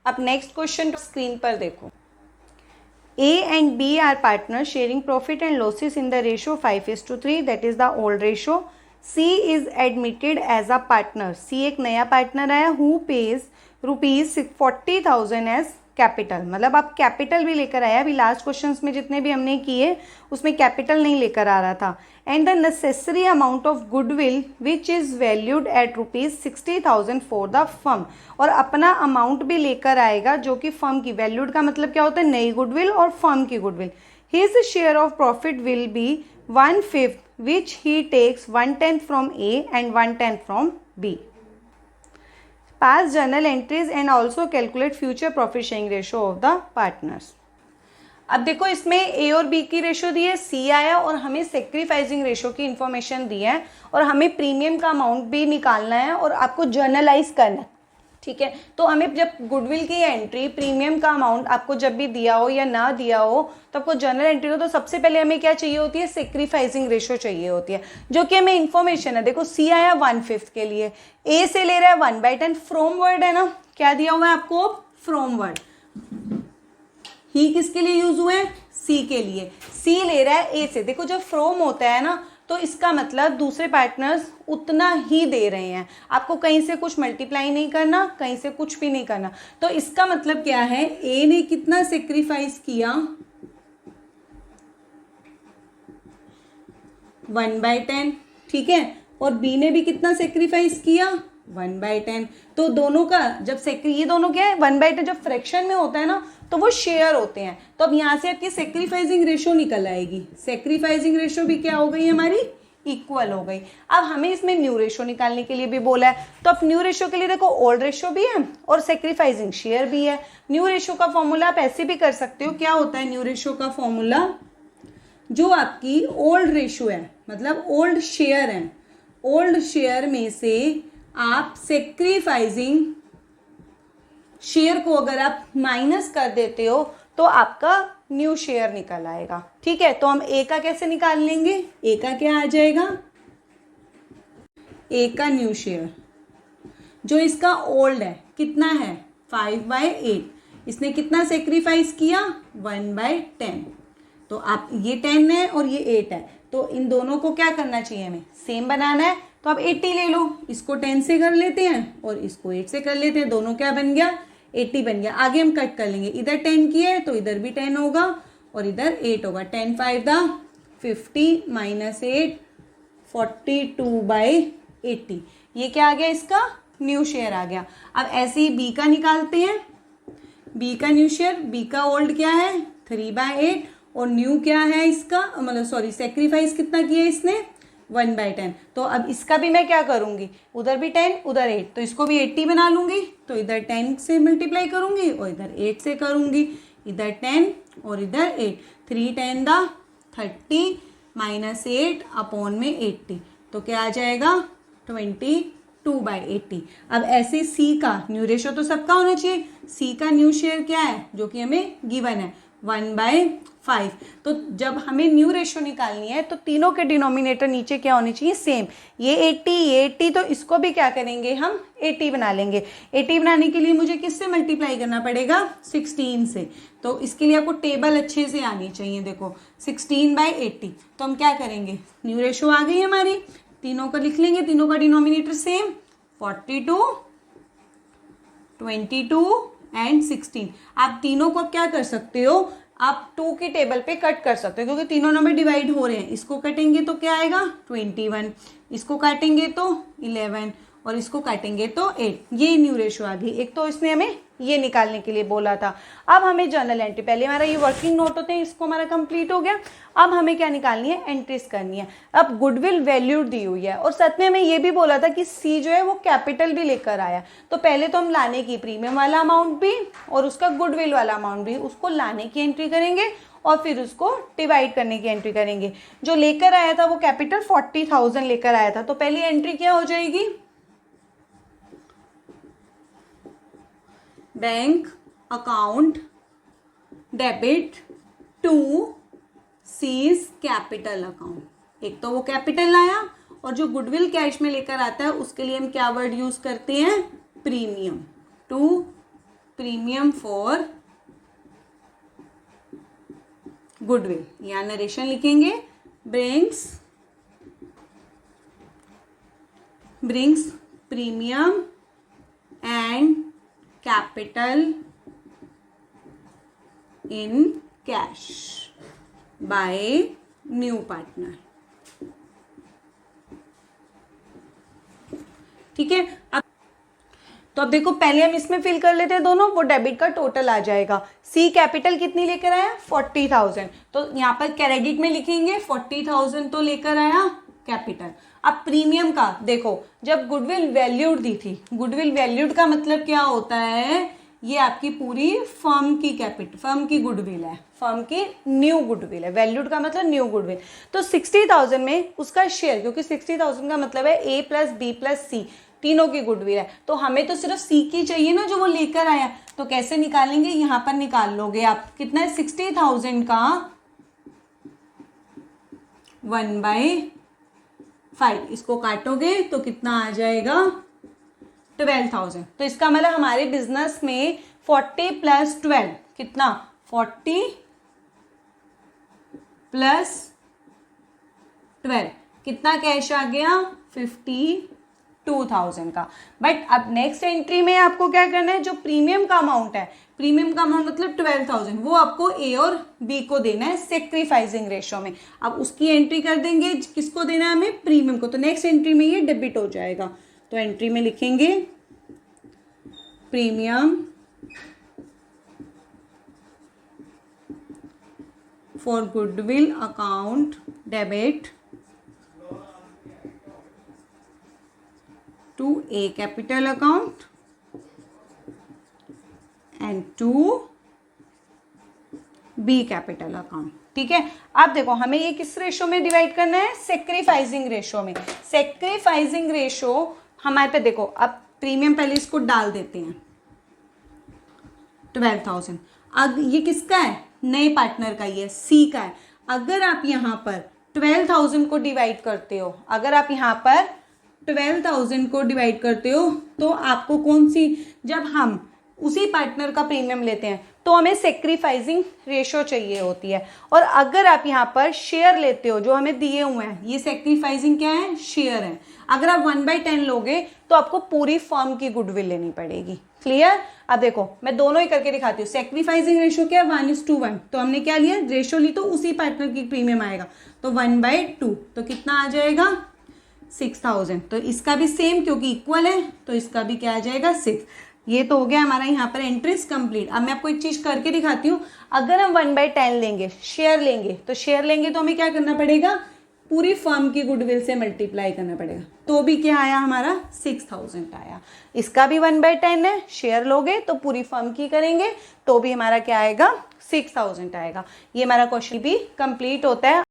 अब next question screen पर देखो। A and B are partners sharing profit and losses in the ratio 5:3, that is the old ratio. C is admitted as a partner. C एक नया partner आया who pays ₹40,000 as capital, मतलब आप capital भी लेकर आया। अभी लास्ट क्वेश्चंस में जितने भी हमने किए उसमें कैपिटल नहीं लेकर आ रहा था। And the necessary amount of goodwill which is valued at ₹60,000 for the firm, और अपना अमाउंट भी लेकर आएगा जो कि फर्म की, वैल्यूड का मतलब क्या होता है, नई गुडविल और फर्म की goodwill. His share of profit will be 1/5 which he takes 1/10 from A and 1/10 from B. Pass journal entries and also calculate future profit sharing ratio of the partners. अब देखो इसमें ए और बी की ratio दी है, सी आया और हमें सेक्रीफाइसिंग रेशियो की इंफॉर्मेशन दी है और हमें प्रीमियम का अमाउंट भी निकालना है और आपको जर्नलाइज करना है, ठीक है। तो हमें जब गुडविल की एंट्री, प्रीमियम का अमाउंट आपको जब भी दिया हो या ना दिया हो तो आपको जर्नल एंट्री हो, तो सबसे पहले हमें क्या चाहिए होती है, सेक्रीफाइसिंग रेशियो चाहिए होती है, जो कि हमें इन्फॉर्मेशन है। देखो सी आया 1/5 के लिए, ए से ले रहा है 1/10, फ्रॉम वर्ड है ना, क्या दिया हुआ है आपको, फ्रॉम वर्ड। ही किसके लिए यूज हुए, सी के लिए। सी ले रहा है ए से, देखो जब फ्रॉम होता है ना तो इसका मतलब दूसरे पार्टनर्स उतना ही दे रहे हैं, आपको कहीं से कुछ मल्टीप्लाई नहीं करना, कहीं से कुछ भी नहीं करना। तो इसका मतलब क्या है, ए ने कितना सेक्रीफाइस किया, 1/10, ठीक है, और बी ने भी कितना सेक्रीफाइस किया, 1/10। तो दोनों का जब ये दोनों क्या है, 1/10 जब फ्रैक्शन में होता है ना तो वो शेयर होते हैं। तो अब यहाँ से आपकी सेक्रीफाइसिंग रेशियो निकल आएगी, सेक्रीफाइसिंग रेशियो भी क्या हो गई हमारी, इक्वल हो गई। अब हमें इसमें न्यू रेशियो निकालने के लिए भी बोला है, तो अब न्यू रेशियो के लिए देखो ओल्ड रेशियो भी है और सेक्रीफाइसिंग शेयर भी है। न्यू रेशियो का फॉर्मूला आप ऐसे भी कर सकते हो, क्या होता है न्यू रेशियो का फॉर्मूला, जो आपकी ओल्ड रेशियो है मतलब ओल्ड शेयर है, ओल्ड शेयर में से आप सेक्रीफाइसिंग शेयर को अगर आप माइनस कर देते हो तो आपका न्यू शेयर निकल आएगा, ठीक है। तो हम ए का कैसे निकाल लेंगे, ए का क्या आ जाएगा, ए का न्यू शेयर जो इसका ओल्ड है कितना है, 5/8, इसने कितना सेक्रीफाइस किया, 1/10। तो आप ये 10 है और ये 8 है, तो इन दोनों को क्या करना चाहिए, हमें सेम बनाना है। तो आप 80 ले लो, इसको 10 से कर लेते हैं और इसको 8 से कर लेते हैं, दोनों क्या बन गया, 80 बन गया। आगे हम कट कर लेंगे, इधर 10 की है तो इधर भी 10 होगा और इधर 8 होगा। 10 5 50 माइनस 8 42/80, ये क्या आ गया, इसका न्यू शेयर आ गया। अब ऐसे ही बी का निकालते हैं, बी का न्यू शेयर, बी का ओल्ड क्या है 3/8 और न्यू क्या है इसका, मतलब सॉरी सेक्रीफाइस कितना किया इसने, 1/10। तो अब इसका भी मैं क्या करूंगी, उधर भी 10 उधर 8, तो इसको भी 80 बना लूंगी, तो इधर 10 से मल्टीप्लाई करूंगी और इधर 8 से करूंगी, इधर 10 और इधर 8, 3 10 30 माइनस 8 अपॉन में 80, तो क्या आ जाएगा 22/80। अब ऐसे सी का न्यू रेशियो तो सबका होना चाहिए, सी का न्यू शेयर क्या है जो कि हमें गिवन है 1/5। तो जब हमें न्यू रेशियो निकालनी है तो तीनों के डिनोमिनेटर नीचे क्या होने चाहिए, सेम, ये 80 ये 80, तो इसको भी क्या करेंगे हम 80 बना लेंगे। 80 बनाने के लिए मुझे किससे मल्टीप्लाई करना पड़ेगा, 16 से। तो इसके लिए आपको टेबल अच्छे से आनी चाहिए, देखो 16/80। तो हम क्या करेंगे, न्यू रेशियो आ गई हमारी, तीनों का लिख लेंगे, तीनों का डिनोमिनेटर सेम, 42 22 एंड 16। आप तीनों को क्या कर सकते हो, आप 2 की टेबल पे कट कर सकते हो क्योंकि तीनों नंबर डिवाइड हो रहे हैं। इसको कटेंगे तो क्या आएगा 21, इसको काटेंगे तो 11 और इसको काटेंगे तो 8। ये न्यू रेशियो आ गई एक, तो इसने हमें ये निकालने के लिए बोला था। अब हमें जर्नल एंट्री, पहले हमारा ये वर्किंग नोट होते हैं, इसको हमारा कंप्लीट हो गया। अब हमें क्या निकालनी है, एंट्रीज करनी है। अब गुडविल वैल्यूड दी हुई है और साथ में हमें ये भी बोला था कि सी जो है वो कैपिटल भी लेकर आया। तो पहले तो हम लाने की प्रीमियम वाला अमाउंट भी और उसका गुडविल वाला अमाउंट भी, उसको लाने की एंट्री करेंगे और फिर उसको डिवाइड करने की एंट्री करेंगे। जो लेकर आया था वो कैपिटल 40,000 लेकर आया था, तो पहली एंट्री क्या हो जाएगी, bank account debit to C's capital account. एक तो वो कैपिटल लाया और जो गुडविल कैश में लेकर आता है उसके लिए हम क्या वर्ड यूज करते हैं, premium, to premium for goodwill, यहाँ नरेशन लिखेंगे, brings premium and capital in cash by new partner. ठीक है, अब देखो पहले हम इसमें फिल कर लेते हैं दोनों, वो डेबिट का टोटल आ जाएगा। सी कैपिटल कितनी लेकर आया 40,000, तो यहाँ पर क्रेडिट में लिखेंगे 40,000 तो लेकर आया कैपिटल। अब प्रीमियम का देखो, जब गुडविल वैल्यूड दी थी, गुडविल वैल्यूड का मतलब क्या होता है, ये आपकी पूरी फर्म की कैपिटल, फर्म की गुडविल है, फर्म की न्यू गुडविल है, वैल्यूड का मतलब न्यू गुडविल। तो 60,000 में उसका शेयर, क्योंकि 60,000 का मतलब है A plus B plus C तीनों की गुडविल है, तो हमें तो सिर्फ C की चाहिए ना जो वो लेकर आया, तो कैसे निकालेंगे, यहाँ पर निकाल लोगे आप, कितना है 60,000 का 1/5, इसको काटोगे तो कितना आ जाएगा 12,000। तो इसका मतलब हमारे बिजनेस में 40 प्लस 12 कितना, 40 प्लस 12 कितना कैश आ गया 52,000 का। बट अब नेक्स्ट एंट्री में आपको क्या करना है, जो प्रीमियम का अमाउंट है, प्रीमियम का अमाउंट मतलब 12,000, वो आपको ए और बी को देना है सेक्रीफाइसिंग रेशो में। अब उसकी एंट्री कर देंगे, किसको देना है हमें, प्रीमियम को, तो नेक्स्ट एंट्री में ये डेबिट हो जाएगा। तो एंट्री में लिखेंगे premium for goodwill account debit to A capital account and to B capital account. ठीक है, अब देखो हमें ये किस रेशो में डिवाइड करना है, सेक्रीफाइसिंग रेशो में। सेक्रीफाइसिंग रेशो हमारे पे देखो, अब प्रीमियम पहले इसको डाल देते हैं 12,000। अब ये किसका है, नए पार्टनर का, ये सी का है। अगर आप यहाँ पर 12,000 को डिवाइड करते हो, अगर आप यहाँ पर 12,000 को डिवाइड करते हो तो आपको कौन सी, जब हम उसी पार्टनर का प्रीमियम लेते हैं तो हमें सेक्रीफाइसिंग रेशो चाहिए होती है। और अगर आप यहाँ पर शेयर लेते हो जो हमें दिए हुए हैं, ये सेक्रीफाइसिंग क्या है, शेयर है। अगर आप 1/10 लोगे तो आपको पूरी फर्म की गुडविल लेनी पड़ेगी। क्लियर, अब देखो मैं दोनों ही करके दिखाती हूँ। सेक्रीफाइसिंग रेशो क्या है 1:1, तो हमने क्या लिया, रेशो ली तो उसी पार्टनर की प्रीमियम आएगा, तो 1/2, तो कितना आ जाएगा 6,000। तो इसका भी सेम, क्योंकि इक्वल है तो इसका भी क्या आ जाएगा 6। ये तो हो गया हमारा यहाँ पर एंट्रीज कंप्लीट। अब मैं आपको एक चीज करके दिखाती हूँ, अगर हम 1/10 लेंगे, शेयर लेंगे, तो शेयर लेंगे तो हमें क्या करना पड़ेगा, पूरी फर्म की गुडविल से मल्टीप्लाई करना पड़ेगा, तो भी क्या आया हमारा 6,000 आया। इसका भी 1/10 है, शेयर लोगे तो पूरी फर्म की करेंगे तो भी हमारा क्या आएगा 6,000 आएगा। ये हमारा क्वेश्चन भी कंप्लीट होता है।